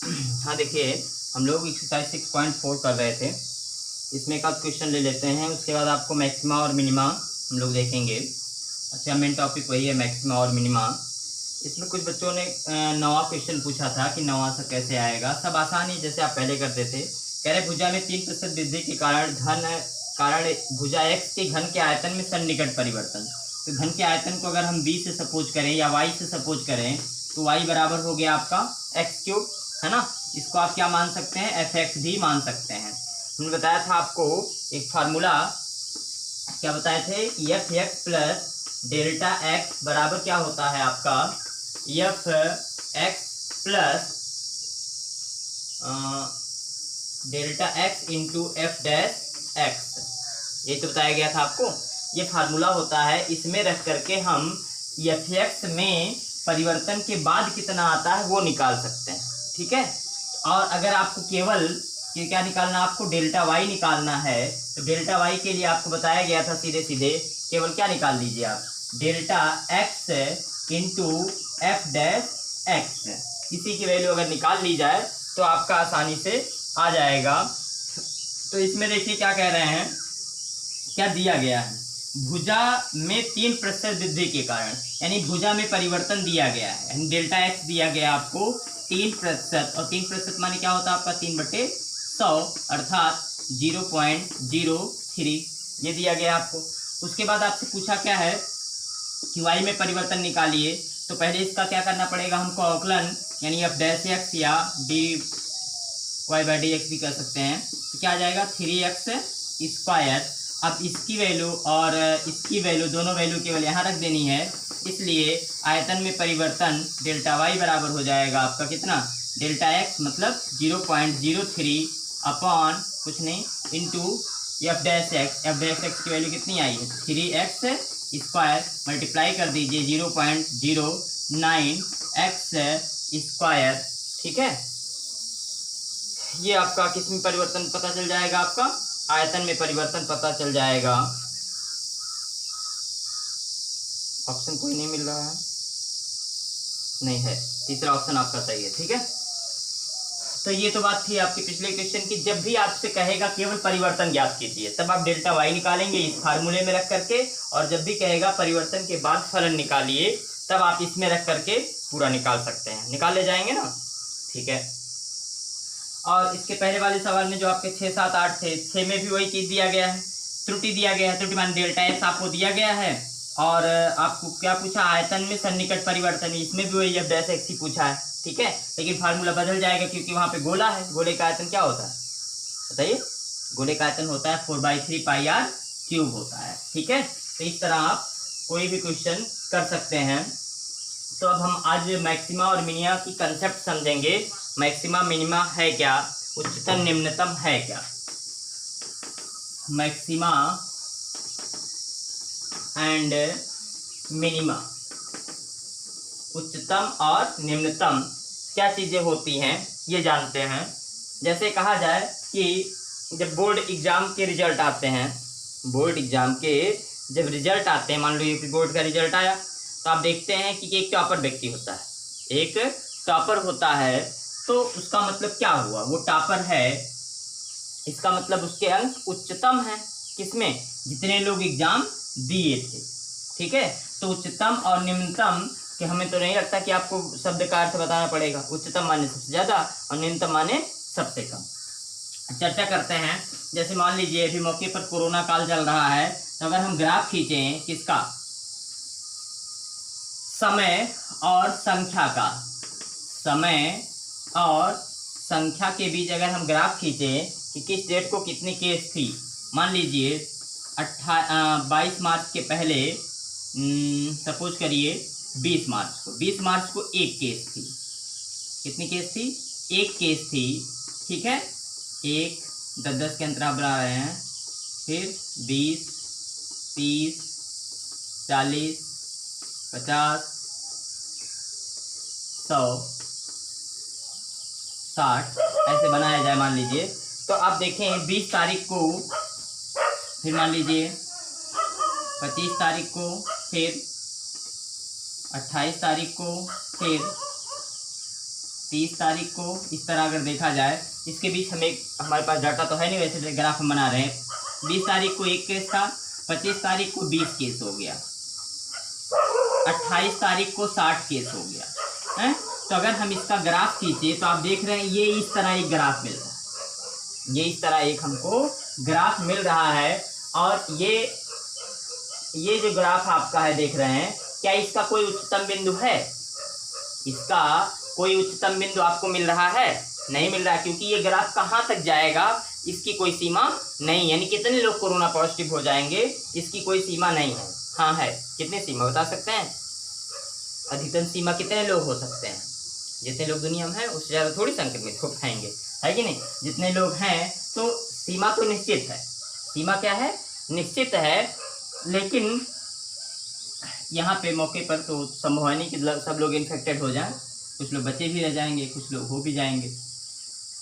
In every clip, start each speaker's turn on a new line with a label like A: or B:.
A: हाँ देखिए, हम लोग एक्सरसाइज 6.4 कर रहे थे। इसमें का क्वेश्चन ले लेते हैं, उसके बाद आपको मैक्सिमा और मिनिमा हम लोग देखेंगे। अच्छा, मेन टॉपिक वही है, मैक्सिमा और मिनिमा। इसमें कुछ बच्चों ने नवा क्वेश्चन पूछा था कि नवा सा कैसे आएगा। सब आसान ही, जैसे आप पहले करते थे। कह रहे भुजा में 3% वृद्धि के कारण भुजा एक्स के घन के आयतन में सन्निकट परिवर्तन। तो घन के आयतन को अगर हम बी से सपोज करें या वाई से सपोज करें तो वाई बराबर हो गया आपका एक्स क्यूब, है ना। इसको आप क्या मान सकते हैं, एफ एक्स भी मान सकते हैं। हमने बताया था आपको एक फार्मूला, क्या बताए थे, F x plus delta x बराबर क्या होता है आपका, F x plus delta x into F dash x. ये तो बताया गया था आपको। ये फार्मूला होता है, इसमें रख करके हम एफ एक्स में परिवर्तन के बाद कितना आता है वो निकाल सकते हैं, ठीक है। और अगर आपको केवल क्या निकालना, आपको डेल्टा वाई निकालना है, तो डेल्टा वाई के लिए आपको बताया गया था सीधे सीधे केवल क्या निकाल लीजिए आप, delta x into F dash x. इसी की वैल्यू अगर निकाल ली जाए तो आपका आसानी से आ जाएगा। तो इसमें देखिए क्या कह रहे हैं, क्या दिया गया है, भुजा में 3% वृद्धि के कारण, यानी भुजा में परिवर्तन दिया गया है। डेल्टा एक्स दिया गया आपको 3%, और 3% माने क्या होता है आपका 3/100 अर्थात 0.03, ये दिया गया आपको। उसके बाद आपसे पूछा क्या है कि वाई में परिवर्तन निकालिए। तो पहले इसका क्या करना पड़ेगा हमको, अवकलन, यानी एफ डैश एक्स या D Y by D X भी कर सकते हैं। तो क्या आ जाएगा 3x²। अब इसकी वैल्यू और इसकी वैल्यू, दोनों वैल्यू केवल यहाँ रख देनी है, इसलिए आयतन में परिवर्तन डेल्टा वाई बराबर हो जाएगा आपका कितना, डेल्टा एक्स मतलब 0.03 अपॉन कुछ नहीं into F dash x. F dash x की वैल्यू कितनी आई है 3x² मल्टीप्लाई कर दीजिए 0.09x², ठीक है। ये आपका किस में परिवर्तन पता चल जाएगा, आपका आयतन में परिवर्तन पता चल जाएगा। ऑप्शन कोई नहीं मिल रहा है, नहीं है, तीसरा ऑप्शन आपका सही है, ठीक है। तो ये तो बात थी आपके पिछले क्वेश्चन की। जब भी आपसे कहेगा केवल परिवर्तन ज्ञात कीजिए, तब आप डेल्टा वाई निकालेंगे इस फार्मूले में रख करके, और जब भी कहेगा परिवर्तन के बाद फलन निकालिए, तब आप इसमें रख करके पूरा निकाल सकते हैं। निकाल ले जाएंगे ना, ठीक है। और इसके पहले वाले सवाल में जो आपके 6, 7, 8 थे, 6 में भी वही चीज दिया गया है, त्रुटि दिया गया है। त्रुटि मान डेल्टा एक्स आपको दिया गया है, और आपको क्या पूछा, आयतन में सन्निकट परिवर्तन, इसमें भी वही एफ डैश एक्स ही पूछा है, ठीक है। लेकिन फार्मूला बदल जाएगा क्योंकि वहां पे गोला है। गोले का आयतन क्या होता है बताइए, गोले का आयतन होता है 4/3 πr³ होता है, ठीक है। तो इस तरह आप कोई भी क्वेश्चन कर सकते हैं। तो अब हम आज मैक्सिमा और मिनिमा की कंसेप्ट समझेंगे। मैक्सिमा मिनिमा है क्या, उच्चतम निम्नतम है क्या। मैक्सिमा एंड मिनिमा, उच्चतम और निम्नतम क्या चीजें होती हैं ये जानते हैं। जैसे कहा जाए कि जब बोर्ड एग्जाम के रिजल्ट आते हैं, बोर्ड एग्जाम के जब रिजल्ट आते हैं, मान लो यूपी बोर्ड का रिजल्ट आया, तो आप देखते हैं कि एक टॉपर व्यक्ति होता है, एक टॉपर होता है। तो उसका मतलब क्या हुआ, वो टॉपर है, इसका मतलब उसके अंक उच्चतम है। किसमें, जितने लोग एग्जाम दिए थे, ठीक है। तो उच्चतम और निम्नतम कि हमें तो नहीं लगता कि आपको शब्द का अर्थ बताना पड़ेगा। उच्चतम माने सबसे ज्यादा और निम्नतम माने सबसे कम। चर्चा करते हैं। जैसे मान लीजिए अभी मौके पर कोरोना काल चल रहा है, तो अगर हम ग्राफ खींचें किसका, समय और संख्या का, समय और संख्या के बीच अगर हम ग्राफ खींचें कि किस डेट को कितनी केस थी, मान लीजिए 22 मार्च के पहले, सपोज करिए 20 मार्च को एक केस थी। कितनी केस थी, एक केस थी, ठीक है। एक 10-10 के अंतराल बना रहे हैं, फिर 20, 30, 40, 50, 100, 60 ऐसे बनाया जाए मान लीजिए। तो आप देखें 20 तारीख को, फिर मान लीजिए 25 तारीख को, फिर 28 तारीख को, फिर 30 तारीख को इस तरह अगर देखा जाए, इसके बीच हमारे पास डाटा तो है नहीं, वैसे ग्राफ हम बना रहे हैं। 20 तारीख को 1 केस था, 25 तारीख को 20 केस हो गया, 28 तारीख को 60 केस हो गया है। तो अगर हम इसका ग्राफ खींचे तो आप देख रहे हैं ये इस तरह एक ग्राफ मिल रहा है, ये इस तरह एक हमको ग्राफ मिल रहा है। और ये जो ग्राफ आपका है देख रहे हैं, क्या इसका कोई उच्चतम बिंदु है? इसका कोई उच्चतम बिंदु आपको मिल रहा है? नहीं मिल रहा, क्योंकि ये ग्राफ कहाँ तक जाएगा इसकी कोई सीमा नहीं, यानी कितने लोग कोरोना पॉजिटिव हो जाएंगे इसकी कोई सीमा नहीं है। हाँ है, कितनी सीमा बता सकते हैं? अधिकतम सीमा कितने लोग हो सकते हैं? जितने लोग दुनिया में हैं उससे ज़्यादा थोड़ी संक्रमित हो पाएंगे, है कि नहीं? जितने लोग हैं तो सीमा तो निश्चित है। सीमा क्या है? निश्चित है। लेकिन यहाँ पे मौके पर तो संभव है नहीं कि सब लोग इन्फेक्टेड हो जाएं, कुछ लोग बचे भी रह जाएंगे, कुछ लोग हो भी जाएंगे।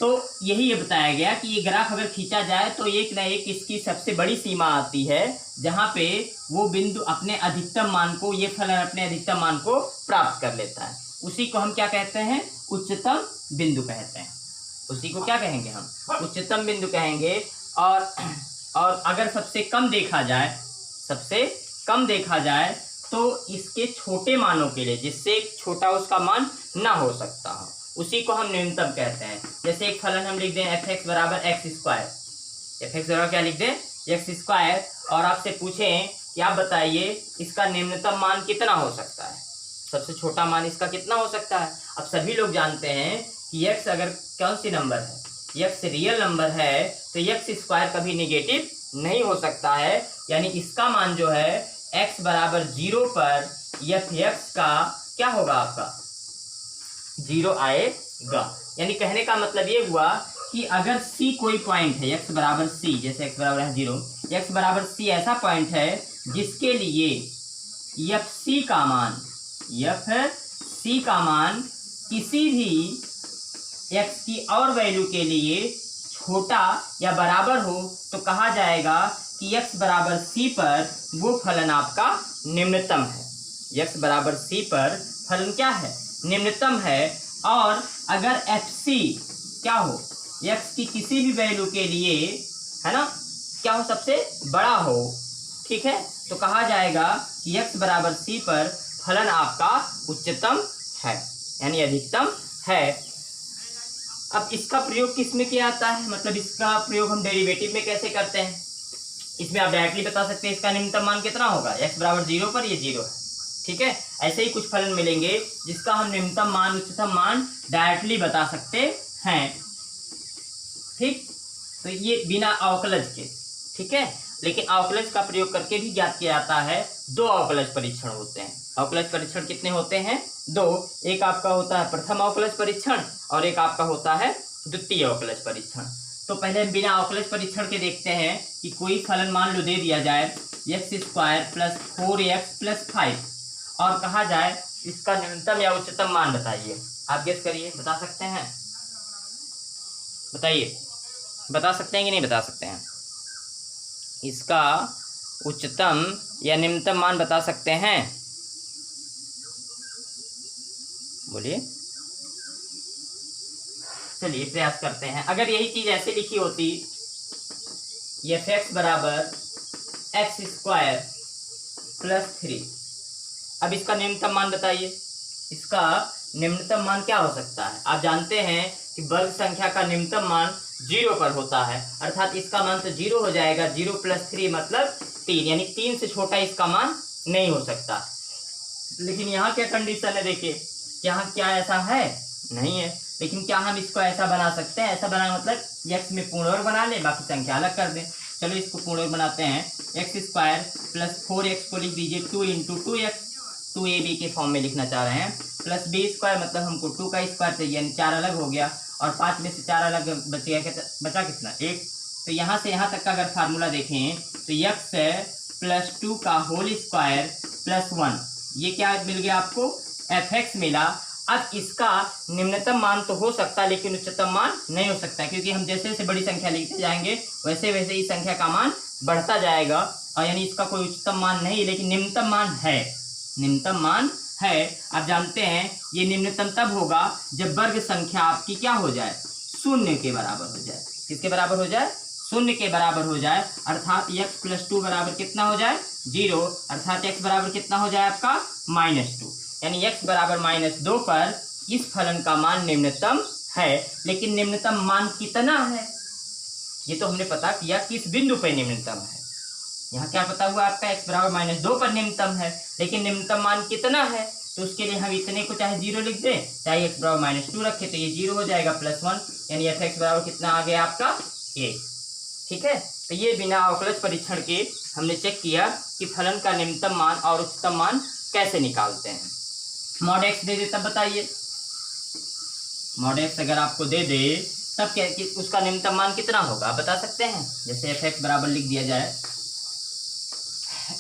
A: तो यही ये बताया गया कि ये ग्राफ अगर खींचा जाए तो एक ना एक इसकी सबसे बड़ी सीमा आती है जहाँ पे वो बिंदु अपने अधिकतम मान को, ये फलन अपने अधिकतम मान को प्राप्त कर लेता है। उसी को हम क्या कहते हैं? उच्चतम बिंदु कहते हैं। उसी को क्या कहेंगे हम? उच्चतम बिंदु कहेंगे। और अगर सबसे कम देखा जाए तो इसके छोटे मानों के लिए, जिससे छोटा उसका मान ना हो सकता हो, उसी को हम न्यूनतम कहते हैं। जैसे एक फलन हम लिख दें f(x) बराबर x स्क्वायर, f(x) बराबर क्या लिख दें? x स्क्वायर, और आपसे पूछें कि आप बताइए इसका निम्नतम मान कितना हो सकता है, सबसे छोटा मान इसका कितना हो सकता है? अब सभी लोग जानते हैं कि x अगर कौन सी नंबर है, x रियल नंबर है, तो x स्क्वायर कभी निगेटिव नहीं हो सकता है। यानी इसका मान जो है x बराबर 0 पर f(x) का क्या होगा? आपका 0 आएगा। यानी कहने का मतलब ये हुआ कि अगर c कोई पॉइंट है, x बराबर c, जैसे x बराबर है 0, x बराबर c ऐसा पॉइंट है जिसके लिए fc का मान किसी भी x की और वैल्यू के लिए छोटा या बराबर हो, तो कहा जाएगा कि x बराबर c पर वो फलन आपका निम्नतम है। x बराबर c पर फलन क्या है? निम्नतम है। और अगर fc क्या हो? x की किसी भी वैल्यू के लिए, है ना, क्या हो? सबसे बड़ा हो, ठीक है, तो कहा जाएगा कि x बराबर c पर फलन आपका उच्चतम है, यानी अधिकतम है। अब इसका प्रयोग किस में किया जाता है? मतलब इसका प्रयोग हम डेरिवेटिव में कैसे करते हैं? इसमें आप डायरेक्टली बता सकते हैं इसका निम्नतम मान कितना होगा, x बराबर 0 पर ये 0 है, ठीक है। ऐसे ही कुछ फलन मिलेंगे जिसका हम निम्नतम मान उच्चतम मान डायरेक्टली बता सकते हैं, ठीक। तो ये बिना अवकलज के, ठीक है। लेकिन अवकलज का प्रयोग करके भी ज्ञात किया जाता है। 2 अवकलज परीक्षण होते हैं। अवकलज परीक्षण कितने होते हैं? 2। एक आपका होता है प्रथम अवकलज परीक्षण और एक आपका होता है द्वितीय अवकलज परीक्षण। तो पहले हम बिना अवकलज परीक्षण के देखते हैं कि कोई फलन मान लो दे दिया जाए x square plus 4x plus 5 और कहा जाए इसका न्यूनतम या उच्चतम मान बताइए। आप गेस करिए, बता सकते हैं? बताइए, बता सकते हैं कि नहीं बता सकते हैं? इसका उच्चतम या निम्नतम मान बता सकते हैं? बोलिए। चलिए प्रयास करते हैं। अगर यही चीज ऐसे लिखी होती, f(x) बराबर x स्क्वायर प्लस 3, अब इसका निम्नतम मान बताइए। इसका निम्नतम मान क्या हो सकता है? आप जानते हैं कि वर्ग संख्या का निम्नतम मान 0 पर होता है, अर्थात इसका मान तो 0 हो जाएगा। 0 प्लस 3 मतलब 3, यानी 3 से छोटा इसका मान नहीं हो सकता। लेकिन यहाँ क्या कंडीशन है? देखिए यहाँ क्या ऐसा है? नहीं है। लेकिन क्या हम इसको ऐसा बना सकते हैं? ऐसा बनाना मतलब x में पूर्ण वर्ग बना लें, बाकी संख्या अलग कर दें। चलो इसको पूर्ण वर्ग बनाते हैं। x स्क्वायर प्लस 4x को लिख दीजिए 2 इंटू 2x, 2ab के फॉर्म में लिखना चाह रहे हैं, प्लस b स्क्वायर मतलब हमको 2 का स्क्वायर चाहिए, यानी 4 अलग हो गया और 5 में से 4 अलग बचा कितना? 1। तो यहाँ से यहाँ तक का अगर फार्मूला देखें तो x प्लस 2 का होल स्क्वायर प्लस 1, ये क्या मिल गया आपको? f(x) मिला। अब इसका निम्नतम मान तो हो सकता है लेकिन उच्चतम मान नहीं हो सकता, क्योंकि हम जैसे जैसे बड़ी संख्या लिखते जाएंगे वैसे वैसे इस संख्या का मान बढ़ता जाएगा, और यानी इसका कोई उच्चतम मान नहीं लेकिन निम्नतम मान है। निम्नतम मान है, आप जानते हैं ये निम्नतम तब होगा जब वर्ग संख्या आपकी क्या हो जाए, शून्य के बराबर हो जाए। किसके बराबर हो जाए, शून्य के बराबर हो जाए, अर्थात x + 2 बराबर कितना हो जाए, 0, अर्थात x बराबर कितना हो जाए आपका -2, यानी x बराबर -2 पर इस फलन का मान निम्नतम है। लेकिन निम्नतम मान कितना है, ये तो हमने पता किया किस बिंदु पर निम्नतम है। यहाँ क्या पता हुआ आपका x बराबर -2 पर निम्नतम है, लेकिन निम्नतम मान कितना है, तो उसके लिए हम इतने को चाहे 0 लिख दें, चाहे x बराबर -2 रखे, तो ये 0 हो जाएगा +1, यानी f(x) बराबर कितना आ गया आपका 1। ठीक है, तो ये बिना अवकलज परीक्षण के हमने चेक किया कि फलन का निम्नतम मान और उच्चतम मान कैसे निकालते हैं। mod x दे दे तब बताइए, mod x अगर आपको दे दे तब क्या कि उसका निम्नतम मान कितना होगा, आप बता सकते हैं। जैसे f(x) बराबर लिख दिया जाए,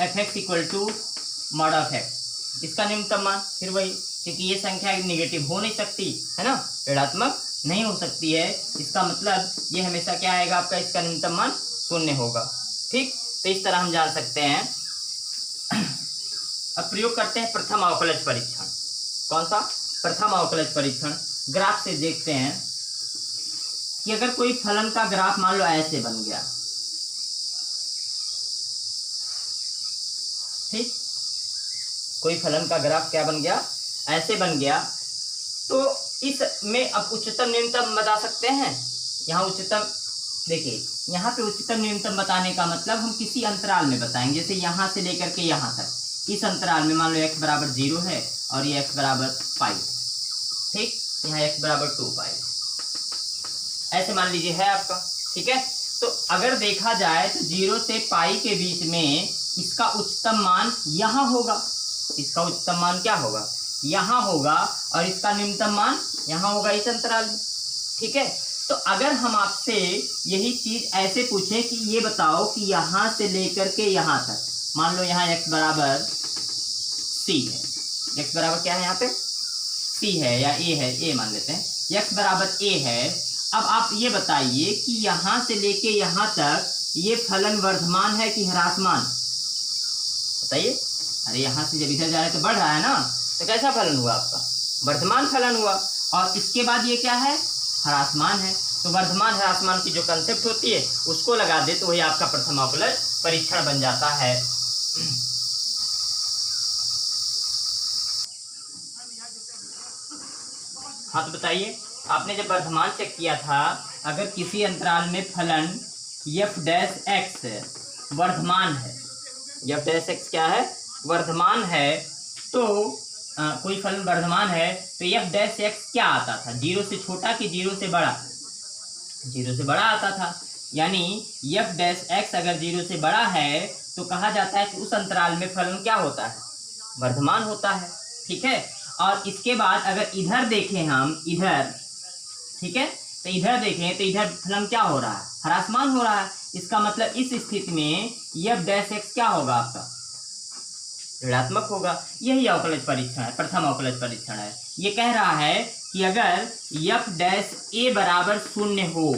A: f(x) = mod of x, इसका निम्नतम मान फिर वही, क्योंकि ये संख्या निगेटिव हो नहीं सकती है ना, ऋणात्मक नहीं हो सकती है, इसका मतलब ये हमेशा क्या आएगा आपका, इसका न्यूनतम मान 0 होगा। ठीक, तो इस तरह हम जान सकते हैं। अब प्रयोग करते हैं प्रथम अवकलज परीक्षण। कौन सा, प्रथम अवकलज परीक्षण। ग्राफ से देखते हैं कि अगर कोई फलन का ग्राफ मान लो ऐसे बन गया, ठीक, कोई फलन का ग्राफ क्या बन गया, ऐसे बन गया, तो इसमें अब उच्चतम न्यूनतम बता सकते हैं। यहाँ उच्चतम देखिए, यहाँ पे उच्चतम न्यूनतम बताने का मतलब हम किसी अंतराल में बताएंगे, जैसे यहाँ से लेकर के यहाँ तक, इस अंतराल में मान लो x बराबर 0 है और ये x बराबर पाई है, ठीक, यहाँ x बराबर 2 पाई, ऐसे मान लीजिए है आपका। ठीक है, तो अगर देखा जाए तो 0 से पाई के बीच में इसका उच्चतम मान यहाँ होगा, इसका उच्चतम मान क्या होगा, यहाँ होगा, और इसका निम्नतम मान यहाँ होगा इस अंतराल में। ठीक है, तो अगर हम आपसे यही चीज ऐसे पूछें कि ये बताओ कि यहाँ से लेकर के यहाँ तक, मान लो यहाँ x बराबर c है, x बराबर क्या है यहाँ पे c है या a है, a मान लेते हैं, x बराबर a है। अब आप ये बताइए कि यहाँ से लेके यहाँ तक ये फलन वर्धमान है कि ह्रासमान, बताइए। अरे यहाँ से जब इधर जा रहा है तो बढ़ रहा है ना, तो कैसा फलन हुआ आपका, वर्धमान फलन हुआ, और इसके बाद ये क्या है, ह्रासमान है। तो वर्धमान ह्रासमान की जो कंसेप्ट होती है उसको लगा दे तो वही आपका प्रथम अवकलज परीक्षण बन जाता है। हाँ, तो बताइए, आपने जब वर्धमान चेक किया था, अगर किसी अंतराल में फलन f' वर्धमान है, f' क्या है, वर्धमान है, तो कोई फलन वर्धमान है तो f' क्या आता था, 0 से छोटा कि 0 से बड़ा, 0 से बड़ा आता था। यानी f' अगर 0 से बड़ा है तो कहा जाता है कि उस अंतराल में फलन क्या होता है, वर्धमान होता है। ठीक है, और इसके बाद अगर इधर देखें हम, इधर, ठीक है, तो इधर देखें तो इधर फलन क्या हो रहा है, ह्रासमान हो रहा है। इसका मतलब इस स्थिति में f' क्या होगा आपका, ऋणात्मक होगा। यही अवकलज परीक्षण है, प्रथम अवकलज परीक्षण है। ये कह रहा है कि अगर f' बराबर 0 हो,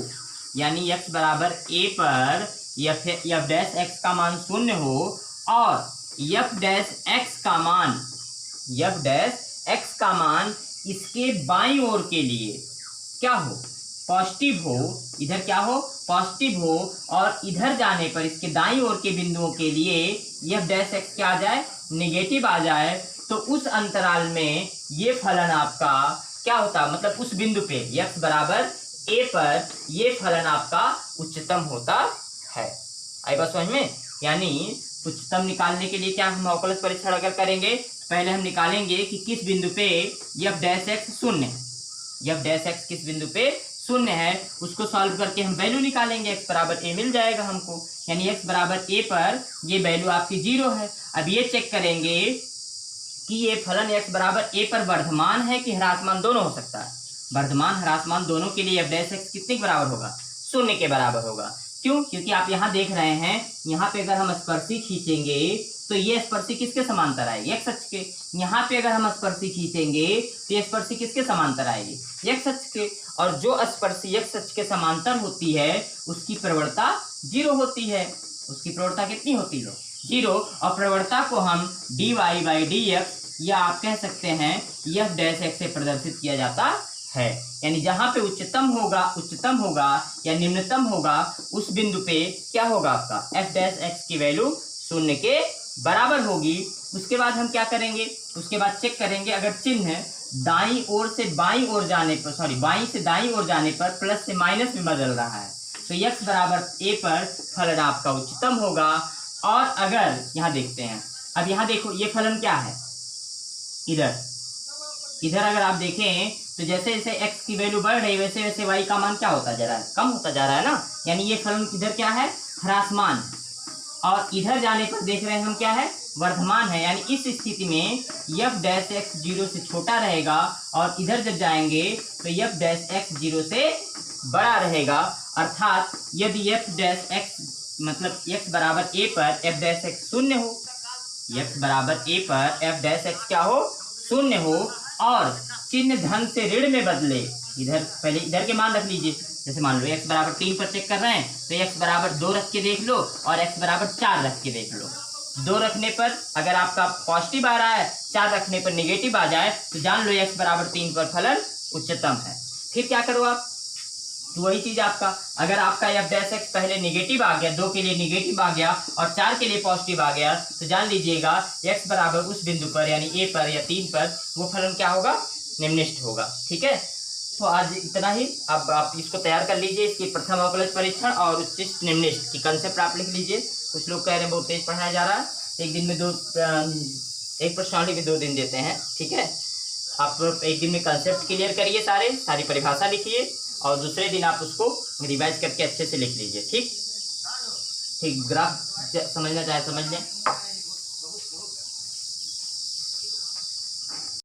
A: यानी x बराबर a पर f' का मान 0 हो, और f' का मान इसके बाईं ओर के लिए क्या हो, पॉजिटिव हो, इधर क्या हो, पॉजिटिव हो, और इधर जाने पर इसके दाईं ओर के बिंदुओं के लिए f' क्या आ जाए, नेगेटिव आ जाए, तो उस अंतराल में ये फलन आपका क्या होता, मतलब उस बिंदु पे x बराबर a पर ये फलन आपका उच्चतम होता है। आई बात समझ में। यानी उच्चतम निकालने के लिए क्या हम अवकलज परीक्षण अगर करेंगे, पहले हम निकालेंगे कि किस बिंदु पे f' 0 है, f' किस बिंदु पे 0 है, उसको सॉल्व करके हम वैल्यू निकालेंगे, x बराबर a मिल जाएगा हमको, यानी x बराबर a पर ये वैल्यू आपकी 0 है। अब ये चेक करेंगे कि ये फलन x बराबर a पर वर्धमान है कि ह्रासमान, दोनों हो सकता है, वर्धमान ह्रासमान दोनों के लिए f' कितने के बराबर होगा, 0 के बराबर होगा। क्यों, क्योंकि आप यहाँ देख रहे हैं, यहाँ पे अगर हम स्पर्शी खींचेंगे तो ये स्पर्शी किसके समांतर आएगी, x अक्ष के। यहाँ पे अगर हम स्पर्शी खींचेंगे तो ये स्पर्शी किसके समांतर आएगी, x अक्ष के। और जो स्पर्शी x अक्ष के समांतर होती है उसकी प्रवणता 0 होती है, उसकी प्रवणता कितनी होती है, 0। और प्रवणता को हम dy/dx या आप कह सकते हैं एफ डैश एक्स से प्रदर्शित किया जाता है। यानी जहां पे उच्चतम होगा या निम्नतम होगा उस बिंदु पे क्या होगा आपका एफ डैश एक्स की वैल्यू 0 के बराबर होगी। उसके बाद हम क्या करेंगे, उसके बाद चेक करेंगे अगर चिन्ह दाईं ओर से बाईं ओर जाने पर बाईं से दाईं ओर जाने पर प्लस से माइनस में बदल रहा है तो x बराबर a पर फलन आपका उच्चतम होगा। और अगर यहाँ देखते हैं, अब यहाँ देखो ये फलन क्या है, इधर अगर आप देखें तो जैसे जैसे x की वैल्यू बढ़ रही है वैसे वैसे y का मान क्या होता जा रहा है, कम होता जा रहा है ना। यानी ये फलन इधर क्या है, ह्रासमान, और इधर जाने पर देख रहे हैं हम क्या है, वर्धमान है। यानी इस स्थिति में एफ डैश एक्स 0 से छोटा रहेगा और इधर जब जाएंगे तो एफ डैश एक्स 0 से बड़ा रहेगा। अर्थात यदि एफ डैश एक्स मतलब x बराबर a पर एफ डैश एक्स 0 हो, x बराबर a पर एफ डैश एक्स क्या हो, 0 हो, और चिन्ह धन से ऋण में बदले, इधर पहले इधर के मान रख लीजिए। जैसे मान लो x बराबर 3 पर चेक कर रहे हैं तो x बराबर 2 रख के देख लो और x बराबर 4 रख के देख लो। 2 रखने पर अगर आपका पॉजिटिव आ रहा है, 4 रखने पर नेगेटिव आ जाए तो जान लो x बराबर 3 पर फलन उच्चतम है। फिर क्या करो आप, तो वही चीज आपका अगर आपका एफ डैश एक्स पहले नेगेटिव आ गया, 2 के लिए नेगेटिव आ गया और 4 के लिए पॉजिटिव आ गया तो जान लीजिएगा x बराबर उस बिंदु पर यानी a पर या 3 पर वो फलन क्या होगा, निम्नलिखित होगा। ठीक है, तो आज इतना ही। अब आप इसको तैयार कर लीजिए, इसकी प्रथम अवकलज परीक्षण और उच्चिष्ट निम्नलिखित की कंसेप्ट आप लिख लीजिए। कुछ लोग कह रहे हैं बहुत तेज पढ़ाया जा रहा है, एक दिन में एक प्रश्नावली में 2 दिन देते हैं। ठीक है, आप एक दिन में कंसेप्ट क्लियर करिए, सारी परिभाषा लिखिए और दूसरे दिन आप उसको रिवाइज करके अच्छे से लिख लीजिए। ठीक, ग्राफ समझना चाहे समझ लें।